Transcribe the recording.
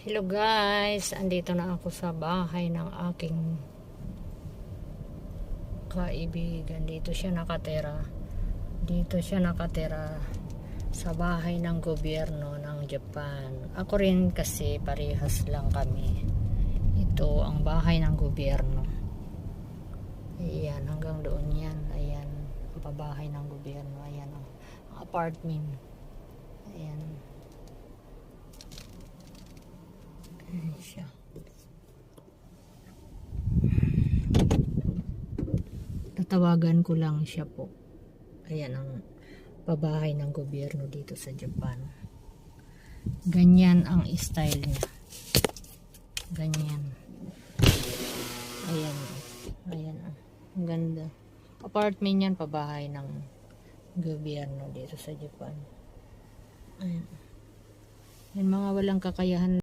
Hello guys, andito na ako sa bahay ng aking kaibigan. Dito siya nakatira sa bahay ng gobyerno ng Japan. Ako rin kasi parehas lang kami. Ito ang bahay ng gobyerno. Ayan, hanggang doon yan. Ayan, ang pabahay ng gobyerno. Ayan, ang apartment. Ayan. Ayan siya. Tatawagan ko lang siya po. Ayan ang pabahay ng gobyerno dito sa Japan. Ganyan ang style niya. Ganyan. Ayan. Ayan. Ang ganda. Apartment yan, pabahay ng gobyerno dito sa Japan. Ayan. Yan mga walang kakayahan